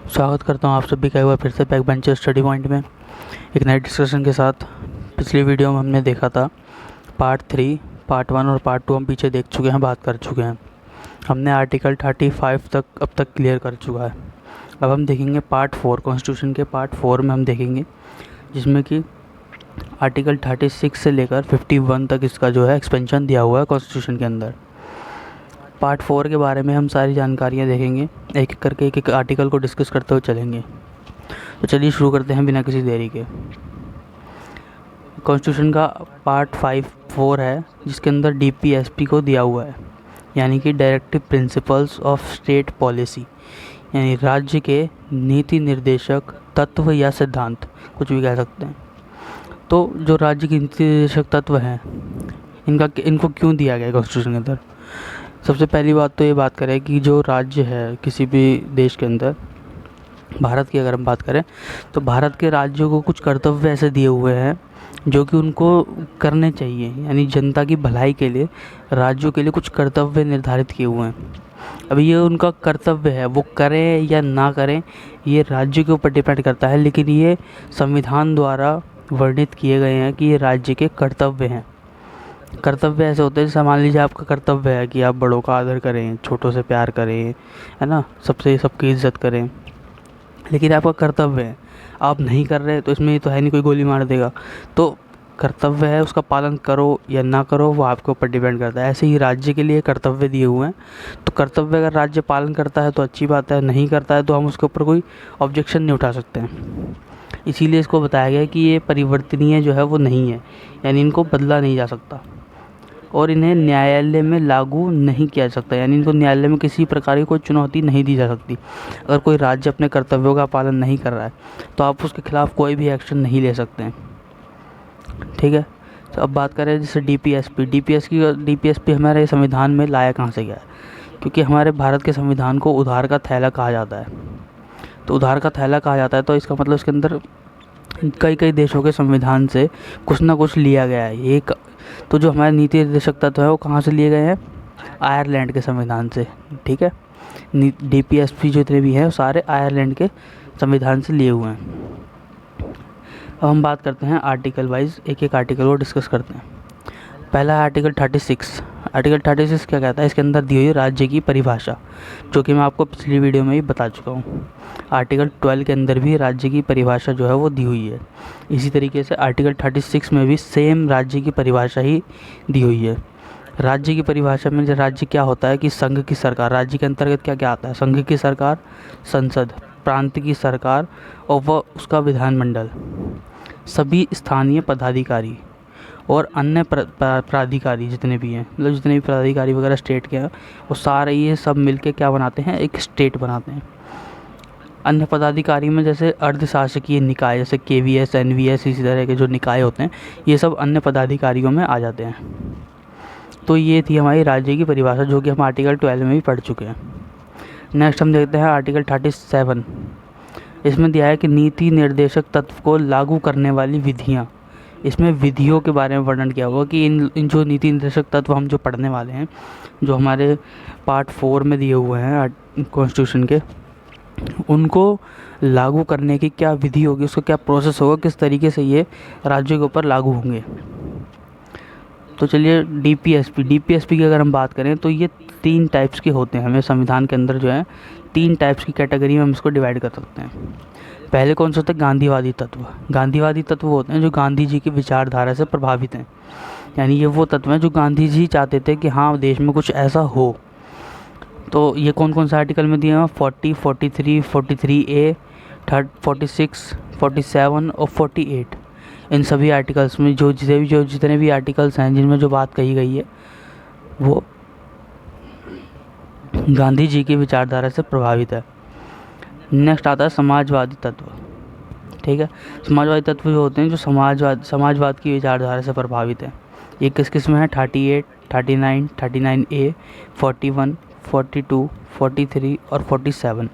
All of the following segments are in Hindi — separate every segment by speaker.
Speaker 1: स्वागत करता हूँ आप सभी का एक बार फिर से बैक बेंचर स्टडी पॉइंट में एक नए डिस्कशन के साथ। पिछली वीडियो में हमने देखा था पार्ट 3, पार्ट 1 और पार्ट 2 हम पीछे देख चुके हैं, बात कर चुके हैं। हमने आर्टिकल 35 तक अब तक क्लियर कर चुका है। अब हम देखेंगे पार्ट 4, कॉन्स्टिट्यूशन के पार्ट 4 में हम देखेंगे, जिसमें कि आर्टिकल 36 से लेकर 51 तक इसका जो है एक्सपेंशन दिया हुआ है कॉन्स्टिट्यूशन के अंदर। पार्ट 4 के बारे में हम सारी जानकारियाँ देखेंगे, एक एक करके एक एक आर्टिकल को डिस्कस करते हुए चलेंगे। तो चलिए शुरू करते हैं बिना किसी देरी के। कॉन्स्टिट्यूशन का पार्ट 4 है, जिसके अंदर डीपीएसपी को दिया हुआ है, यानी कि directive principles of state policy, यानी राज्य के नीति निर्देशक तत्व या सिद्धांत, कुछ भी कह सकते हैं। तो जो राज्य के नीति निर्देशक तत्व हैं, इनको क्यों दिया गया है कॉन्स्टिट्यूशन के अंदर। सबसे पहली बात तो ये बात करें कि जो राज्य है किसी भी देश के अंदर, भारत की अगर हम बात करें तो भारत के राज्यों को कुछ कर्तव्य ऐसे दिए हुए हैं जो कि उनको करने चाहिए, यानी जनता की भलाई के लिए राज्यों के लिए कुछ कर्तव्य निर्धारित किए हुए हैं। अब ये उनका कर्तव्य है, वो करें या ना करें ये राज्य के ऊपर डिपेंड करता है, लेकिन ये संविधान द्वारा वर्णित किए गए हैं कि ये राज्य के कर्तव्य हैं। कर्तव्य ऐसे होते हैं, जैसे मान लीजिए आपका कर्तव्य है कि आप बड़ों का आदर करें, छोटों से प्यार करें, है ना, सबकी इज्जत करें, लेकिन आपका कर्तव्य है, आप नहीं कर रहे तो इसमें ये तो है नहीं कोई गोली मार देगा। तो कर्तव्य है, उसका पालन करो या ना करो वो आपके ऊपर डिपेंड करता है। ऐसे ही राज्य के लिए कर्तव्य दिए हुए हैं, तो कर्तव्य अगर राज्य पालन करता है तो अच्छी बात है, नहीं करता है तो हम उसके ऊपर कोई ऑब्जेक्शन नहीं उठा सकते हैं। इसीलिए इसको बताया गया है कि ये परिवर्तनीय जो है वो नहीं है, यानी इनको बदला नहीं जा सकता और इन्हें न्यायालय में लागू नहीं किया जा सकता, यानी इनको न्यायालय में किसी प्रकार की कोई चुनौती नहीं दी जा सकती। अगर कोई राज्य अपने कर्तव्यों का पालन नहीं कर रहा है तो आप उसके खिलाफ कोई भी एक्शन नहीं ले सकते हैं, ठीक है। तो अब बात करें जैसे डीपीएसपी हमारे संविधान में लाया कहाँ से गया है, क्योंकि हमारे भारत के संविधान को उधार का थैला कहा जाता है। तो उधार का थैला कहा जाता है तो इसका मतलब इसके अंदर कई देशों के संविधान से कुछ ना कुछ लिया गया है। तो जो हमारे नीति निर्देशक तत्व है वो कहाँ से लिए गए हैं, आयरलैंड के संविधान से, ठीक है। डीपीएसपी जितने भी हैं वो सारे आयरलैंड के संविधान से लिए हुए हैं। अब हम बात करते हैं आर्टिकल वाइज, एक एक आर्टिकल को डिस्कस करते हैं। पहला है आर्टिकल 36। आर्टिकल 36 क्या कहता है, इसके अंदर दी हुई राज्य की परिभाषा, जो कि मैं आपको पिछली वीडियो में भी बता चुका हूँ। आर्टिकल 12 के अंदर भी राज्य की परिभाषा जो है वो दी हुई है। इसी तरीके से आर्टिकल 36 में भी सेम राज्य की परिभाषा ही दी हुई है। राज्य की परिभाषा में राज्य क्या होता है कि संघ की सरकार, राज्य के अंतर्गत क्या क्या आता है, संघ की सरकार, संसद, प्रांत की सरकार और वह उसका विधानमंडल, सभी स्थानीय पदाधिकारी और अन्य प्राधिकारी जितने भी हैं, मतलब जितने भी प्राधिकारी वगैरह स्टेट के हैं, वो सारे ये सब मिलके क्या बनाते हैं, एक स्टेट बनाते हैं। अन्य पदाधिकारी में जैसे अर्धशासकीय निकाय, जैसे केवीएस, एनवीएस, इसी तरह के जो निकाय होते हैं, ये सब अन्य पदाधिकारियों में आ जाते हैं। तो ये थी हमारी राज्य की परिभाषा, जो कि हम आर्टिकल 12 में भी पढ़ चुके हैं। नेक्स्ट हम देखते हैं आर्टिकल 37। इसमें दिया है कि नीति निर्देशक तत्व को लागू करने वाली विधियाँ। इसमें विधियों के बारे में वर्णन किया हुआ कि इन जो नीति निर्देशक तत्व हम जो पढ़ने वाले हैं, जो हमारे पार्ट 4 में दिए हुए हैं कॉन्स्टिट्यूशन के, उनको लागू करने की क्या विधि होगी, उसका क्या प्रोसेस होगा, किस तरीके से ये राज्यों के ऊपर लागू होंगे। तो चलिए डीपीएसपी की अगर हम बात करें तो ये 3 टाइप्स के होते हैं। हमें संविधान के अंदर जो है 3 टाइप्स की कैटेगरी में हम इसको डिवाइड कर सकते हैं। पहले कौन से होते हैं, गांधीवादी तत्व। गांधीवादी तत्व होते हैं जो गांधी जी की विचारधारा से प्रभावित हैं, यानी ये वो तत्व हैं जो गांधी जी चाहते थे कि हाँ देश में कुछ ऐसा हो। तो ये कौन कौन सा आर्टिकल में दिए हैं, 40, 43, 43A, 46, 47 और 48। इन सभी आर्टिकल्स में जितने भी आर्टिकल्स हैं जिनमें जो बात कही गई है वो गांधी जी की विचारधारा से प्रभावित है। नेक्स्ट आता है समाजवादी तत्व, ठीक है। समाजवादी तत्व जो होते हैं जो समाजवाद की विचारधारा से प्रभावित है। ये किस किस में है, 38, 39, 39A, 41, 42, 43 और 47।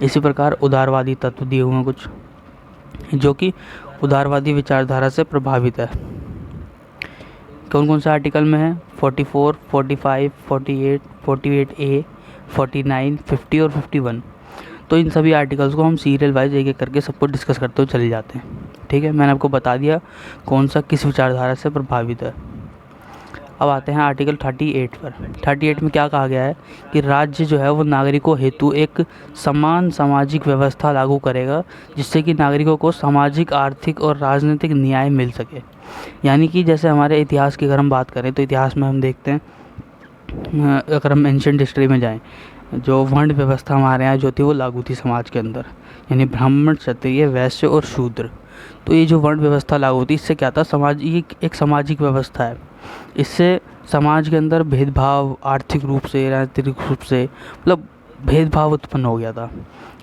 Speaker 1: इसी प्रकार उदारवादी तत्व दिए हुए हैं कुछ, जो कि उदारवादी विचारधारा से प्रभावित है। कौन कौन सा आर्टिकल में है, 44, 45, 48, 48A, 49, 50 और 51। तो इन सभी आर्टिकल्स को हम सीरियल वाइज एक एक करके सबको डिस्कस करते हुए चले जाते हैं। ठीक है, मैंने आपको बता दिया कौन सा किस विचारधारा से प्रभावित है। अब आते हैं आर्टिकल 38 पर। 38 में क्या कहा गया है कि राज्य जो है वो नागरिकों हेतु एक समान सामाजिक व्यवस्था लागू करेगा जिससे कि नागरिकों को सामाजिक, आर्थिक और राजनीतिक न्याय मिल सके। यानी कि जैसे हमारे इतिहास की अगर हम बात करें तो इतिहास में हम देखते हैं, अगर हम एंशिएंट हिस्ट्री में जाएं, जो वर्ण व्यवस्था हमारे यहाँ जो थी वो लागू थी समाज के अंदर, यानी ब्राह्मण, क्षत्रिय, वैश्य और शूद्र। तो ये जो वर्ण व्यवस्था लागू थी इससे क्या था, समाज, ये एक सामाजिक व्यवस्था है। इससे समाज के अंदर भेदभाव, आर्थिक रूप से, राजनीतिक रूप से, मतलब भेदभाव उत्पन्न हो गया था।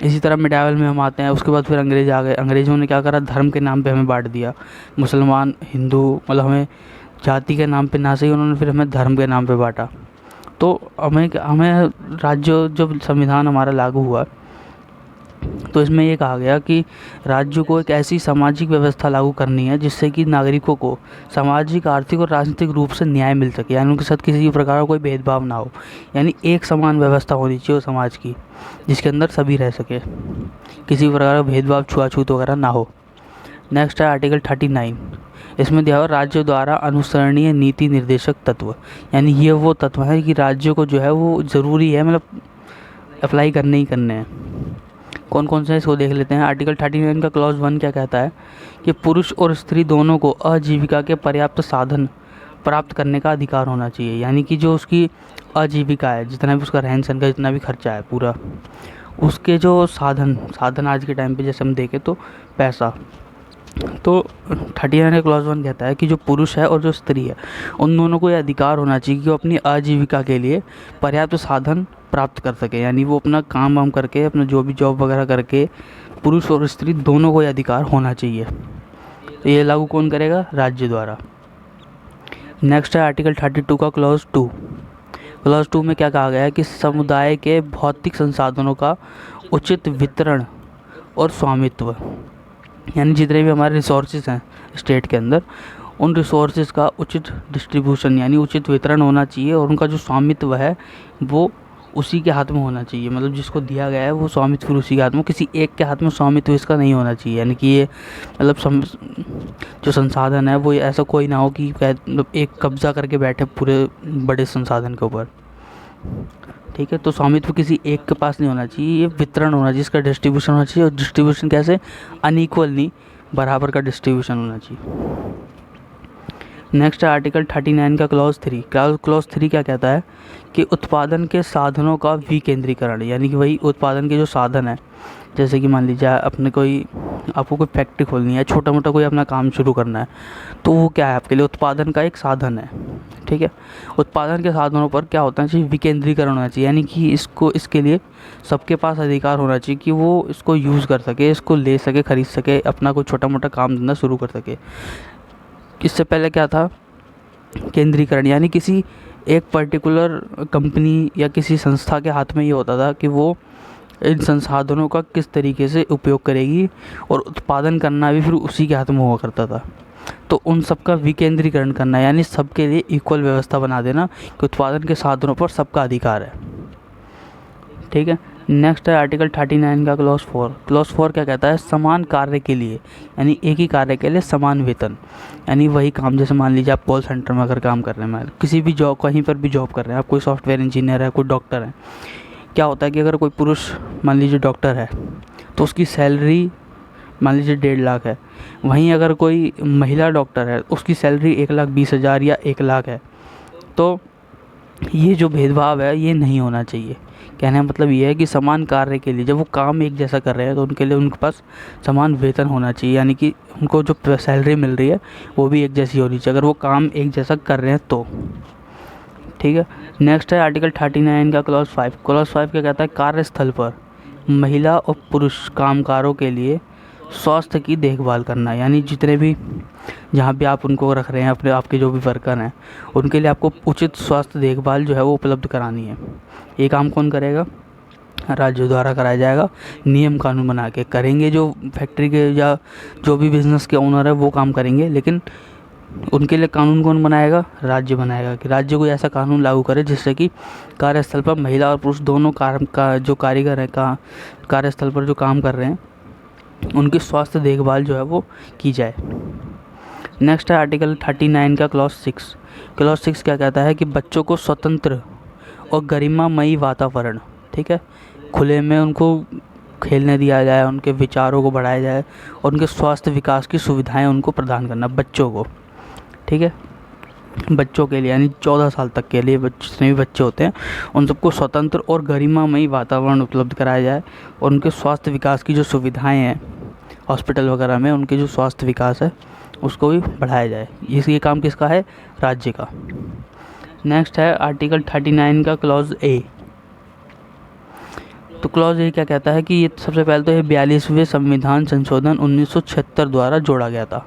Speaker 1: इसी तरह मिडावल में हम आते हैं, उसके बाद फिर अंग्रेज आ गए। अंग्रेज़ों ने क्या करा, धर्म के नाम पे हमें बांट दिया, मुसलमान, हिंदू, मतलब हमें जाति के नाम पे ना सही, उन्होंने फिर हमें धर्म के नाम पे बांटा। तो हमें राज्य, जब संविधान हमारा लागू हुआ तो इसमें ये कहा गया कि राज्य को एक ऐसी सामाजिक व्यवस्था लागू करनी है जिससे कि नागरिकों को सामाजिक, आर्थिक और राजनीतिक रूप से न्याय मिल सके, यानी उनके साथ किसी भी प्रकार का कोई भेदभाव ना हो, यानी एक समान व्यवस्था होनी चाहिए समाज की जिसके अंदर सभी रह सके, किसी भी प्रकार का भेदभाव, छुआछूत वगैरह ना हो। नेक्स्ट है आर्टिकल 39। इसमें दिया हुआ राज्य द्वारा अनुसरणीय नीति निर्देशक तत्व, यानी ये वो तत्व है कि राज्य को जो है वो ज़रूरी है, मतलब अप्लाई करने ही करने हैं। कौन कौन से इसको देख लेते हैं। आर्टिकल 39 का क्लॉज 1 क्या कहता है कि पुरुष और स्त्री दोनों को आजीविका के पर्याप्त साधन प्राप्त करने का अधिकार होना चाहिए, यानी कि जो उसकी आजीविका है, जितना भी उसका रहन सहन का जितना भी खर्चा है पूरा, उसके जो साधन आज के टाइम पे जैसे हम देखें तो पैसा, तो 39 का क्लॉज 1 कहता है कि जो पुरुष है और जो स्त्री है उन दोनों को ये अधिकार होना चाहिए कि वो अपनी आजीविका के लिए पर्याप्त साधन प्राप्त कर सके, यानी वो अपना काम वाम करके, अपना जो भी जॉब वगैरह करके, पुरुष और स्त्री दोनों को ये अधिकार होना चाहिए। तो ये लागू कौन करेगा, राज्य द्वारा। नेक्स्ट है आर्टिकल 32 का क्लॉज 2। क्लॉज 2 में क्या कहा गया है कि समुदाय के भौतिक संसाधनों का उचित वितरण और स्वामित्व, यानी जितने भी हमारे रिसोर्सेज हैं स्टेट के अंदर, उन रिसोर्सेज का उचित डिस्ट्रीब्यूशन यानी उचित वितरण होना चाहिए, और उनका जो स्वामित्व है वो उसी के हाथ में होना चाहिए, मतलब जिसको दिया गया है वो स्वामित्व फिर उसी के हाथ में, किसी एक के हाथ में स्वामित्व इसका नहीं होना चाहिए। यानी कि ये मतलब जो संसाधन है वो ऐसा कोई ना हो कि मतलब एक कब्जा करके बैठे पूरे बड़े संसाधन के ऊपर। ठीक है, तो स्वामित्व किसी एक के पास नहीं होना चाहिए, ये वितरण होना चाहिए, इसका डिस्ट्रीब्यूशन होना चाहिए। और डिस्ट्रीब्यूशन कैसे, अनइक्वल नहीं, बराबर का डिस्ट्रीब्यूशन होना चाहिए। नेक्स्ट है आर्टिकल 39 का क्लॉज 3। क्लॉज 3 क्या कहता है कि उत्पादन के साधनों का विकेंद्रीकरण, यानी कि वही उत्पादन के जो साधन है, जैसे कि मान लीजिए आपको कोई फैक्ट्री खोलनी है, छोटा मोटा कोई अपना काम शुरू करना है, तो वो क्या है आपके लिए उत्पादन का एक साधन है। ठीक है, उत्पादन के साधनों पर क्या होता है चाहिए, विकेंद्रीकरण होना चाहिए, यानी कि इसके लिए सबके पास अधिकार होना चाहिए कि वो इसको यूज़ कर सके, इसको ले सके, खरीद सके, अपना कोई छोटा मोटा काम धंधा शुरू कर सके। इससे पहले क्या था, केंद्रीकरण, यानी किसी एक पर्टिकुलर कंपनी या किसी संस्था के हाथ में ये होता था कि वो इन संसाधनों का किस तरीके से उपयोग करेगी, और उत्पादन करना भी फिर उसी के हाथ में हुआ करता था। तो उन सब का विकेंद्रीकरण करना, यानी सबके लिए इक्वल व्यवस्था बना देना कि उत्पादन के साधनों पर सबका अधिकार है। ठीक है, नेक्स्ट है आर्टिकल 39 का क्लॉज 4। क्लॉज 4 क्या कहता है, समान कार्य के लिए, यानी एक ही कार्य के लिए समान वेतन, यानी वही काम, जैसे मान लीजिए आप कॉल सेंटर में अगर काम कर रहे हैं, किसी भी जॉब, कहीं पर भी जॉब कर रहे हैं, आप कोई सॉफ्टवेयर इंजीनियर है, कोई डॉक्टर है, क्या होता है कि अगर कोई पुरुष मान लीजिए डॉक्टर है तो उसकी सैलरी मान लीजिए 1.5 लाख है, वहीं अगर कोई महिला डॉक्टर है उसकी सैलरी 1,20,000 या 1 लाख है। तो ये जो भेदभाव है ये नहीं होना चाहिए। कहने का मतलब ये है कि समान कार्य के लिए जब वो काम एक जैसा कर रहे हैं तो उनके लिए उनके पास समान वेतन होना चाहिए, यानी कि उनको जो सैलरी मिल रही है वो भी एक जैसी होनी चाहिए अगर वो काम एक जैसा कर रहे हैं तो। ठीक है, नेक्स्ट है आर्टिकल 39 का क्लॉज 5। क्लॉज 5 क्या कहता है, कार्यस्थल पर महिला और पुरुष कामगारों के लिए स्वास्थ्य की देखभाल करना, यानी जितने भी जहाँ भी आप उनको रख रहे हैं, अपने आपके जो भी वर्कर हैं, उनके लिए आपको उचित स्वास्थ्य देखभाल जो है वो उपलब्ध करानी है। ये काम कौन करेगा, राज्य द्वारा कराया जाएगा, नियम कानून बना के करेंगे। जो फैक्ट्री के या जो भी बिज़नेस के ओनर है वो काम करेंगे, लेकिन उनके लिए कानून कौन बनाएगा? राज्य बनाएगा, कि राज्य कोई ऐसा कानून लागू करे जिससे कि कार्यस्थल पर महिला और पुरुष दोनों जो कारीगर हैं कार्यस्थल पर जो काम कर रहे हैं उनकी स्वास्थ्य देखभाल जो है वो की जाए। नेक्स्ट है आर्टिकल 39 का क्लॉज 6। क्लॉज 6 क्या कहता है कि बच्चों को स्वतंत्र और गरिमामयी वातावरण, ठीक है, खुले में उनको खेलने दिया जाए, उनके विचारों को बढ़ाया जाए और उनके स्वास्थ्य विकास की सुविधाएं उनको प्रदान करना बच्चों को, ठीक है, बच्चों के लिए, यानी 14 साल तक के लिए जितने भी बच्चे होते हैं उन सबको स्वतंत्र और गरिमामयी वातावरण उपलब्ध कराया जाए और उनके स्वास्थ्य विकास की जो सुविधाएं हैं हॉस्पिटल वगैरह में, उनके जो स्वास्थ्य विकास है उसको भी बढ़ाया जाए। ये काम किसका है? राज्य का। नेक्स्ट है आर्टिकल 39 का क्लॉज ए। तो क्लॉज ए क्या कहता है कि ये सबसे पहले तो ये 42वें संविधान संशोधन 1976 द्वारा जोड़ा गया था,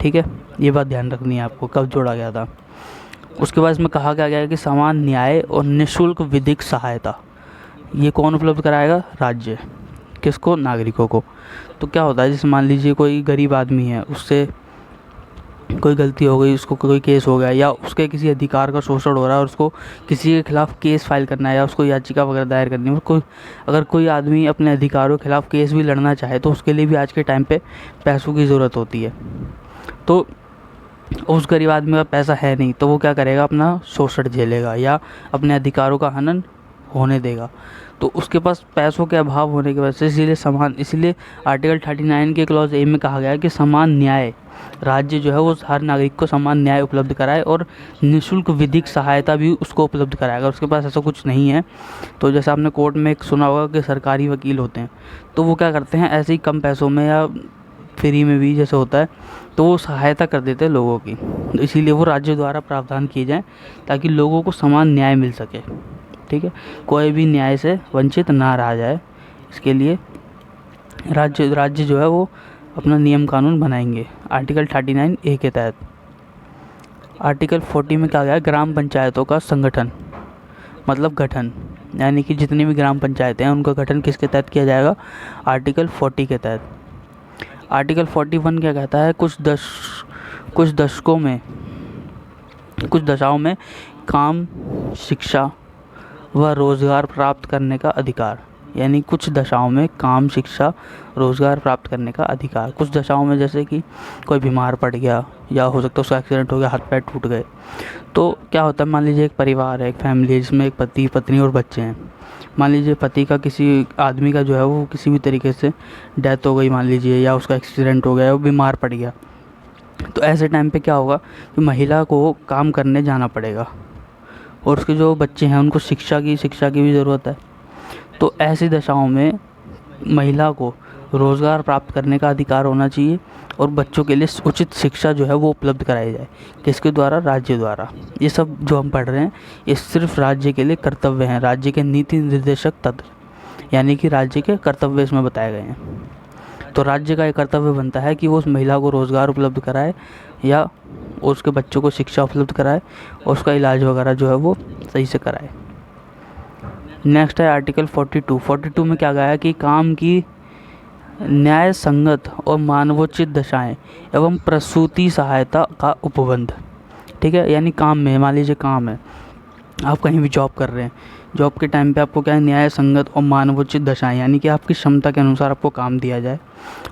Speaker 1: ठीक है, ये बात ध्यान रखनी है आपको कब जोड़ा गया था। उसके बाद इसमें कहा गया है कि समान न्याय और निःशुल्क विधिक सहायता ये कौन उपलब्ध कराएगा? राज्य। किसको? नागरिकों को। तो क्या होता है, जैसे मान लीजिए कोई गरीब आदमी है, उससे कोई गलती हो गई, उसको कोई केस हो गया या उसके किसी अधिकार का शोषण हो रहा है और उसको किसी के खिलाफ केस फाइल करना है या उसको याचिका वगैरह दायर करनी है, अगर कोई आदमी अपने अधिकारों के खिलाफ केस भी लड़ना चाहे तो उसके लिए भी आज के टाइम पे पैसों की ज़रूरत होती है। तो उस गरीब आदमी का पैसा है नहीं तो वो क्या करेगा? अपना शोषण झेलेगा या अपने अधिकारों का हनन होने देगा। तो उसके पास पैसों के अभाव होने की वजह से इसीलिए आर्टिकल 39 के क्लॉज ए में कहा गया है कि समान न्याय, राज्य जो है वो हर नागरिक को समान न्याय उपलब्ध कराए और निःशुल्क विधिक सहायता भी उसको उपलब्ध कराए। अगर उसके पास ऐसा कुछ नहीं है तो जैसे आपने कोर्ट में एक सुना होगा कि सरकारी वकील होते हैं, तो वो क्या करते हैं, ऐसे ही कम पैसों में या फ्री में भी जैसे होता है तो वो सहायता कर देते हैं लोगों की। तो इसीलिए वो राज्य द्वारा प्रावधान किए जाएँ ताकि लोगों को समान न्याय मिल सके, ठीक है, कोई भी न्याय से वंचित ना रह जाए। इसके लिए राज्य जो है वो अपना नियम कानून बनाएंगे आर्टिकल 39 ए के तहत। आर्टिकल 40 में कहा गया है ग्राम पंचायतों का संगठन मतलब गठन, यानी कि जितनी भी ग्राम पंचायतें हैं उनका गठन किसके तहत किया जाएगा? आर्टिकल 40 के तहत। आर्टिकल 41 क्या कहता है? कुछ दशाओं में काम, शिक्षा व रोज़गार प्राप्त करने का अधिकार, यानी कुछ दशाओं में काम, शिक्षा, रोज़गार प्राप्त करने का अधिकार। कुछ दशाओं में जैसे कि कोई बीमार पड़ गया या हो सकता है उसका एक्सीडेंट हो गया, हाथ पैर टूट गए, तो क्या होता है, मान लीजिए एक परिवार है, एक फैमिली है जिसमें एक पति, पत्नी और बच्चे हैं। मान लीजिए पति का किसी आदमी का जो है वो किसी भी तरीके से डेथ हो गई मान लीजिए, या उसका एक्सीडेंट हो गया, वो बीमार पड़ गया, तो ऐसे टाइम पे क्या होगा कि महिला को काम करने जाना पड़ेगा और उसके जो बच्चे हैं उनको शिक्षा की भी ज़रूरत है। तो ऐसी दशाओं में महिला को रोज़गार प्राप्त करने का अधिकार होना चाहिए और बच्चों के लिए उचित शिक्षा जो है वो उपलब्ध कराई जाए। किसके द्वारा? राज्य द्वारा। ये सब जो हम पढ़ रहे हैं ये सिर्फ राज्य के लिए कर्तव्य हैं, राज्य के नीति निर्देशक तत्व, यानी कि राज्य के कर्तव्य इसमें बताए गए हैं। तो राज्य का ये कर्तव्य बनता है कि वो उस महिला को रोज़गार उपलब्ध कराए या उसके बच्चों को शिक्षा उपलब्ध कराए और उसका इलाज वगैरह जो है वो सही से कराए। नेक्स्ट है आर्टिकल 42 में क्या गया है कि काम की न्याय संगत और मानवोचित दशाएं एवं प्रसूति सहायता का उपबंध, ठीक है, यानी काम में, मान लीजिए काम है, आप कहीं भी जॉब कर रहे हैं, जॉब के टाइम पे आपको क्या है, न्याय संगत और मानवोचित दशाएं, यानी कि आपकी क्षमता के अनुसार आपको काम दिया जाए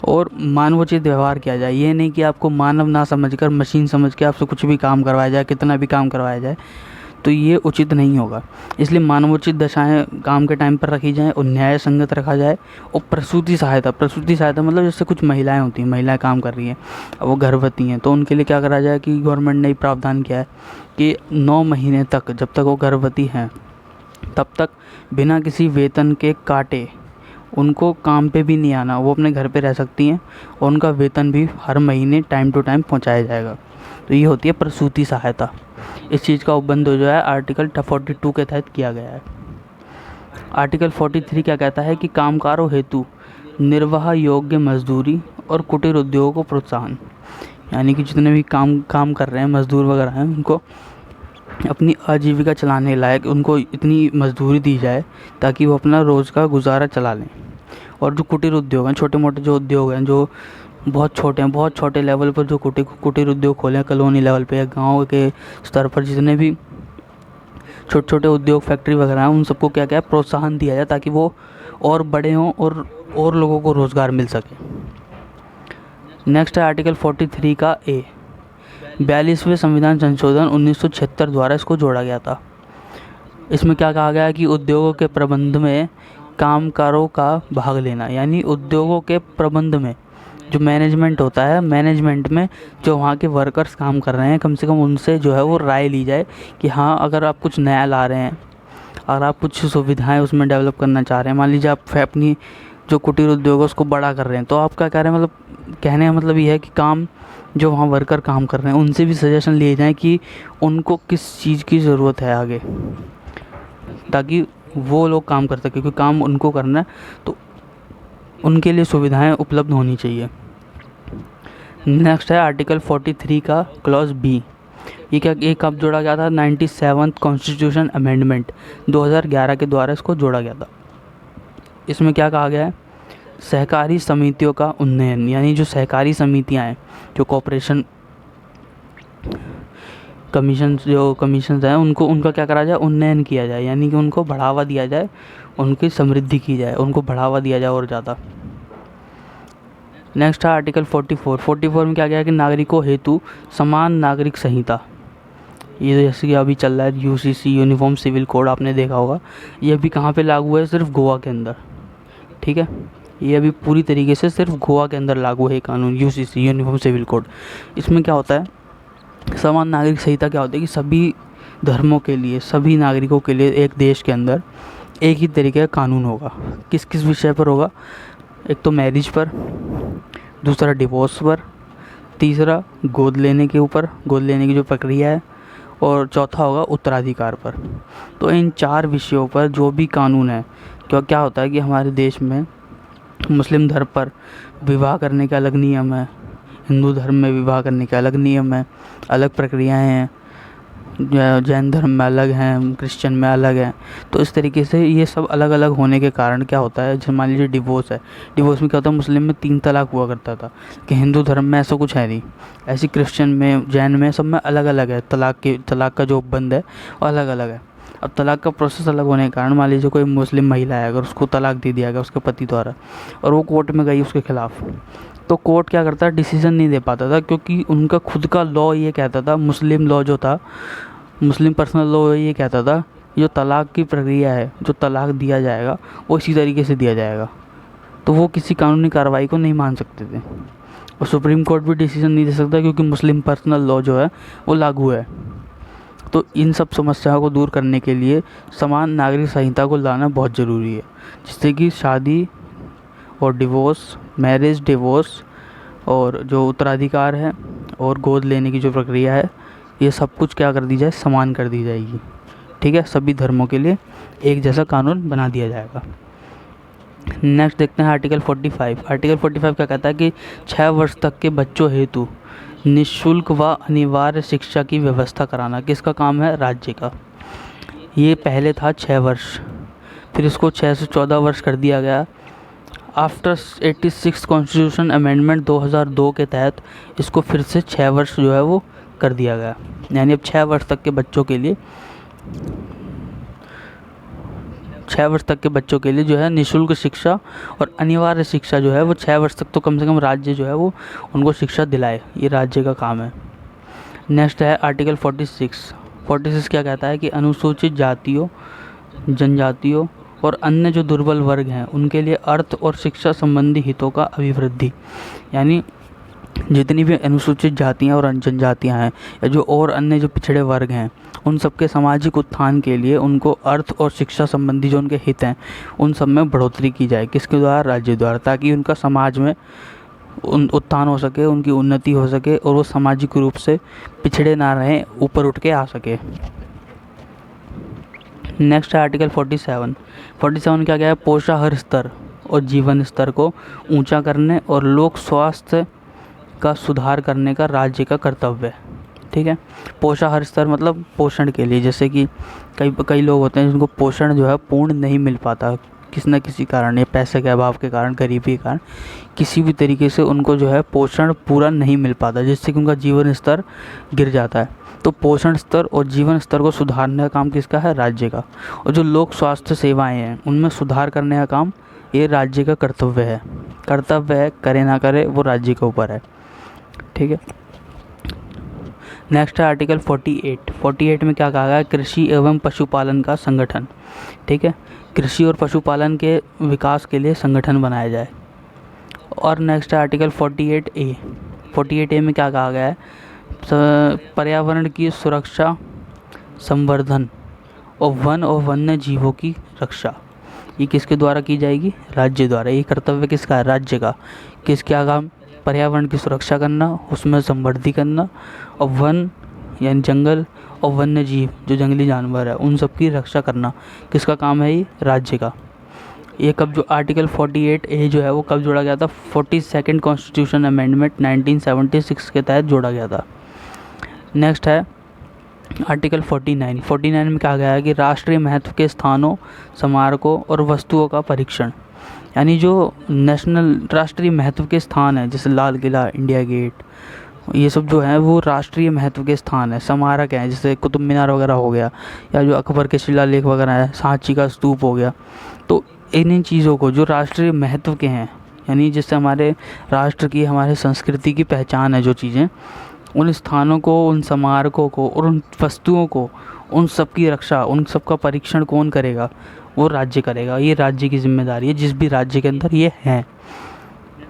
Speaker 1: और मानवोचित व्यवहार किया जाए। ये नहीं कि आपको मानव ना समझकर मशीन समझ के आपसे कुछ भी काम करवाया जाए, कितना भी काम करवाया जाए, तो ये उचित नहीं होगा। इसलिए मानवोचित दशाएं काम के टाइम पर रखी जाएं और न्याय संगत रखा जाए। और प्रसूति सहायता मतलब जैसे कुछ महिलाएं होती हैं, महिलाएं काम कर रही हैं, अब वो गर्भवती हैं, तो उनके लिए क्या करा जाए कि गवर्नमेंट ने प्रावधान किया है कि 9 महीने तक, जब तक वो गर्भवती हैं तब तक बिना किसी वेतन के काटे उनको काम पे भी नहीं आना, वो अपने घर पे रह सकती हैं और उनका वेतन भी हर महीने टाइम टू टाइम पहुंचाया जाएगा। तो ये होती है प्रसूति सहायता। इस चीज़ का उपबंध जो है आर्टिकल 42 के तहत किया गया है। आर्टिकल 43 क्या कहता है कि कामगारों हेतु निर्वाह योग्य मजदूरी और कुटीर उद्योगों को प्रोत्साहन, यानी कि जितने भी काम कर रहे हैं मजदूर वगैरह हैं उनको अपनी आजीविका चलाने लायक उनको इतनी मजदूरी दी जाए ताकि वो अपना रोज़ का गुजारा चला लें। और जो कुटीर उद्योग हैं, छोटे मोटे जो उद्योग हैं, जो बहुत छोटे हैं, बहुत छोटे लेवल पर जो कुटीर उद्योग खोले हैं, कॉलोनी लेवल पे या गाँव के स्तर पर जितने भी छोटे छोटे उद्योग फैक्ट्री वगैरह हैं, उन सबको क्या क्या है, प्रोत्साहन दिया जाए ताकि वो और बड़े हों और लोगों को रोज़गार मिल सके। नेक्स्ट है आर्टिकल 43 का ए। 42वें संविधान संशोधन 1976 द्वारा इसको जोड़ा गया था। इसमें क्या कहा गया है कि उद्योगों के प्रबंध में कामगारों का भाग लेना, यानी उद्योगों के प्रबंध में जो मैनेजमेंट होता है, मैनेजमेंट में जो वहाँ के वर्कर्स काम कर रहे हैं, कम से कम उनसे जो है वो राय ली जाए कि हाँ, अगर आप कुछ नया ला रहे हैं, अगर आप कुछ सुविधाएं उसमें डेवलप करना चाह रहे हैं, मान लीजिए आप अपनी जो कुटीर उद्योग है उसको बड़ा कर रहे हैं, तो आप क्या कह रहे हैं, मतलब कहने का मतलब ये है कि काम जो वहाँ वर्कर काम कर रहे हैं उनसे भी सजेशन लिए जाएँ कि उनको किस चीज़ की ज़रूरत है आगे, ताकि वो लोग काम कर सकें, क्योंकि काम उनको करना है तो उनके लिए सुविधाएं उपलब्ध होनी चाहिए। नेक्स्ट है आर्टिकल 43 का क्लॉज बी। ये कब जोड़ा गया था? 97th कॉन्स्टिट्यूशन अमेंडमेंट 2011 के द्वारा इसको जोड़ा गया था। इसमें क्या कहा गया है? सहकारी समितियों का उन्नयन, यानी जो सहकारी समितियां हैं, जो कॉपरेशन कमीशन हैं, उनका क्या करा जाए? उन्नयन किया जाए, यानी कि उनको बढ़ावा दिया जाए, उनकी समृद्धि की जाए, उनको बढ़ावा दिया जाए और ज़्यादा। नेक्स्ट है आर्टिकल 44 में क्या गया है कि नागरिकों हेतु समान नागरिक संहिता। ये जैसे कि अभी चल रहा है यूसीसी, यूनिफॉर्म सिविल कोड, आपने देखा होगा। ये अभी कहाँ पे लागू है? सिर्फ गोवा के अंदर, ठीक है। ये अभी पूरी तरीके से सिर्फ गोवा के अंदर लागू है कानून, यूसीसी, यूनिफॉर्म सिविल कोड। इसमें क्या होता है? समान नागरिक संहिता क्या होता है कि सभी धर्मों के लिए, सभी नागरिकों के लिए एक देश के अंदर एक ही तरीके का कानून होगा। किस किस विषय पर होगा? एक तो मैरिज पर, दूसरा डिवोर्स पर, तीसरा गोद लेने के ऊपर, गोद लेने की जो प्रक्रिया है, और चौथा होगा उत्तराधिकार पर। तो इन 4 विषयों पर जो भी कानून है, क्या होता है कि हमारे देश में मुस्लिम धर्म पर विवाह करने के अलग नियम है, हिंदू धर्म में विवाह करने के अलग नियम है, अलग प्रक्रियाएं हैं, जैन धर्म में अलग हैं, क्रिश्चियन में अलग हैं। तो इस तरीके से ये सब अलग अलग होने के कारण क्या होता है, जैसे मान लीजिए डिवोर्स है, डिवोर्स में क्या होता है, मुस्लिम में 3 तलाक हुआ करता था, कि हिंदू धर्म में ऐसा कुछ है नहीं, ऐसी क्रिश्चियन में, जैन में, सब में अलग अलग है। तलाक का जो बंद है वो अलग अलग है। अब तलाक का प्रोसेस अलग होने के कारण मान लीजिए कोई मुस्लिम महिला है, अगर उसको तलाक दे दिया गया उसके पति द्वारा, और वो कोर्ट में गई उसके खिलाफ, तो कोर्ट क्या करता है? डिसीजन नहीं दे पाता था, क्योंकि उनका खुद का लॉ ये कहता था, मुस्लिम लॉ जो था, मुस्लिम पर्सनल लॉ ये कहता था, जो तलाक की प्रक्रिया है, जो तलाक दिया जाएगा वो इसी तरीके से दिया जाएगा। तो वो किसी कानूनी कार्रवाई को नहीं मान सकते थे, और सुप्रीम कोर्ट भी डिसीजन नहीं दे सकता, क्योंकि मुस्लिम पर्सनल लॉ जो है वो लागू है। तो इन सब समस्याओं को दूर करने के लिए समान नागरिक संहिता को लाना बहुत ज़रूरी है, जिससे कि शादी और डिवोर्स, मैरिज, डिवोर्स, और जो उत्तराधिकार है और गोद लेने की जो प्रक्रिया है, ये सब कुछ क्या कर दी जाए? समान कर दी जाएगी, ठीक है। सभी धर्मों के लिए एक जैसा कानून बना दिया जाएगा। नेक्स्ट देखते हैं आर्टिकल 45। आर्टिकल 45 क्या कहता है कि 6 वर्ष तक के बच्चों हेतु निःशुल्क व अनिवार्य शिक्षा की व्यवस्था कराना। किसका काम है? राज्य का। ये पहले था 6 वर्ष, फिर इसको 6 से 14 वर्ष कर दिया गया। आफ्टर 86 कॉन्स्टिट्यूशन अमेंडमेंट 2002 के तहत इसको फिर से 6 वर्ष जो है वो कर दिया गया, यानी अब 6 वर्ष तक के बच्चों के लिए 6 वर्ष तक के बच्चों के लिए जो है निःशुल्क शिक्षा और अनिवार्य शिक्षा जो है वो 6 वर्ष तक तो कम से कम राज्य जो है वो उनको शिक्षा दिलाए, ये राज्य का काम है। नेक्स्ट है आर्टिकल 46 क्या कहता है कि अनुसूचित जातियों, जनजातियों और अन्य जो दुर्बल वर्ग हैं उनके लिए अर्थ और शिक्षा संबंधी हितों का अभिवृद्धि, यानी जितनी भी अनुसूचित जातियाँ और जनजातियाँ हैं या जो और अन्य जो पिछड़े वर्ग हैं उन सबके सामाजिक उत्थान के लिए उनको अर्थ और शिक्षा संबंधी जो उनके हित हैं उन सब में बढ़ोतरी की जाए। किसके द्वारा? राज्य द्वारा, ताकि उनका समाज में उत्थान हो सके, उनकी उन्नति हो सके और वो सामाजिक रूप से पिछड़े ना रहें, ऊपर उठ के आ सके। नेक्स्ट है आर्टिकल 47 क्या है? पोषाहार स्तर और जीवन स्तर को ऊंचा करने और लोक स्वास्थ्य का सुधार करने का राज्य का कर्तव्य है, ठीक है। पोषाहार स्तर मतलब पोषण के लिए, जैसे कि कई लोग होते हैं जिनको पोषण जो है पूर्ण नहीं मिल पाता, किसी न किसी कारण, या पैसे के अभाव के कारण, गरीबी के कारण किसी भी तरीके से उनको जो है पोषण पूरा नहीं मिल पाता, जिससे कि उनका जीवन स्तर गिर जाता है। तो पोषण स्तर और जीवन स्तर को सुधारने का काम किसका है? राज्य का। और जो लोक स्वास्थ्य सेवाएं हैं उनमें सुधार करने का काम ये राज्य का कर्तव्य है। करे ना करे वो राज्य के ऊपर है। ठीक है। नेक्स्ट है आर्टिकल 48। 48 में क्या कहा गया है? कृषि एवं पशुपालन का संगठन। ठीक है, कृषि और पशुपालन के विकास के लिए संगठन बनाया जाए। और नेक्स्ट है आर्टिकल 48A। 48A में क्या कहा गया है? पर्यावरण की सुरक्षा, संवर्धन और वन और वन्य जीवों की रक्षा ये किसके द्वारा की जाएगी? राज्य द्वारा। ये कर्तव्य किसका है? राज्य का। किसका काम? पर्यावरण की सुरक्षा करना, उसमें संवर्धि करना, और वन यानी जंगल और वन्य जीव जो जंगली जानवर है उन सब की रक्षा करना किसका काम है? ये राज्य का। ये कब जो आर्टिकल 48A जो है वो कब जोड़ा गया था? 42nd कॉन्स्टिट्यूशन अमेंडमेंट 1976 के तहत जोड़ा गया था। नेक्स्ट है आर्टिकल 49। 49 में कहा गया है कि राष्ट्रीय महत्व के स्थानों, स्मारकों और वस्तुओं का परीक्षण, यानी जो नेशनल राष्ट्रीय महत्व के स्थान है जैसे लाल किला, इंडिया गेट, ये सब जो है वो राष्ट्रीय महत्व के स्थान है। स्मारक हैं जैसे कुतुब मीनार वगैरह हो गया, या जो अकबर के शिलालेख वगैरह है, सांची का स्तूप हो गया। तो इन चीज़ों को जो राष्ट्रीय महत्व के हैं, यानी जिससे हमारे राष्ट्र की, हमारे संस्कृति की पहचान है जो चीज़ें, उन स्थानों को, उन स्मारकों को और उन वस्तुओं को, उन सब की रक्षा, उन सब का परीक्षण कौन करेगा? वो राज्य करेगा। ये राज्य की जिम्मेदारी है जिस भी राज्य के अंदर ये है।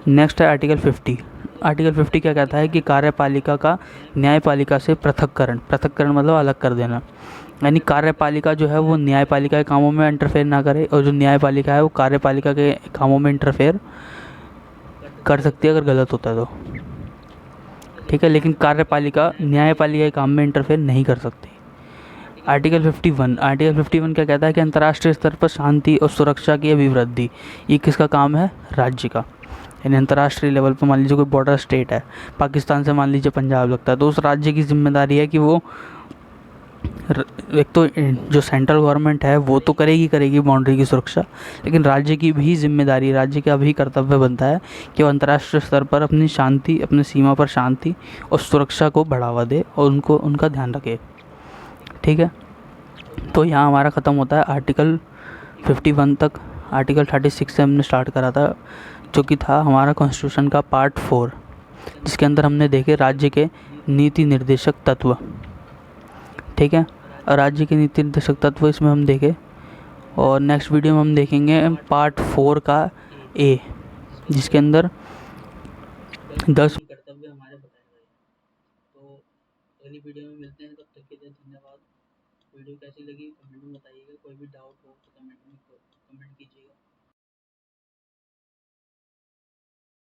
Speaker 1: नेक्स्ट है आर्टिकल 50। आर्टिकल 50 क्या कहता है कि कार्यपालिका का न्यायपालिका से पृथक्करण। पृथक्करण मतलब अलग कर देना, यानी कार्यपालिका जो है वो न्यायपालिका के कामों में इंटरफेयर ना करे, और जो न्यायपालिका है वो कार्यपालिका के कामों में इंटरफेयर कर सकती है अगर गलत होता है तो। ठीक है, लेकिन कार्यपालिका न्यायपालिका के काम में इंटरफेयर नहीं कर सकती। आर्टिकल 51। आर्टिकल 51 क्या कहता है कि अंतर्राष्ट्रीय स्तर पर शांति और सुरक्षा की अभिवृद्धि ये किसका काम है? राज्य का। यानी अंतर्राष्ट्रीय लेवल पर मान लीजिए कोई बॉर्डर स्टेट है, पाकिस्तान से मान लीजिए पंजाब लगता है, तो उस राज्य की जिम्मेदारी है कि वो एक तो जो सेंट्रल गवर्नमेंट है वो तो करेगी बाउंड्री की सुरक्षा, लेकिन राज्य की भी जिम्मेदारी, राज्य का भी कर्तव्य बनता है कि वो अंतर्राष्ट्रीय स्तर पर अपनी शांति, अपनी सीमा पर शांति और सुरक्षा को बढ़ावा दे और उनको उनका ध्यान रखे। ठीक है, तो यहाँ हमारा ख़त्म होता है आर्टिकल 51 तक। आर्टिकल 36 से हमने स्टार्ट करा था, जो कि था हमारा कॉन्स्टिट्यूशन का पार्ट 4, जिसके अंदर हमने देखे राज्य के नीति निर्देशक तत्व। ठीक है, और राज्य के नीति निर्देशक तत्व इसमें हम देखे, और नेक्स्ट वीडियो में हम देखेंगे पार्ट 4 का ए, जिसके अंदर 10 कर्तव्य हमारे बताए गए। तो अगली वीडियो में मिलते हैं, तब तक के लिए धन्यवाद। वीडियो कैसी लगी कमेंट में बताइएगा, कोई भी डाउट हो तो कमेंट कीजिएगा।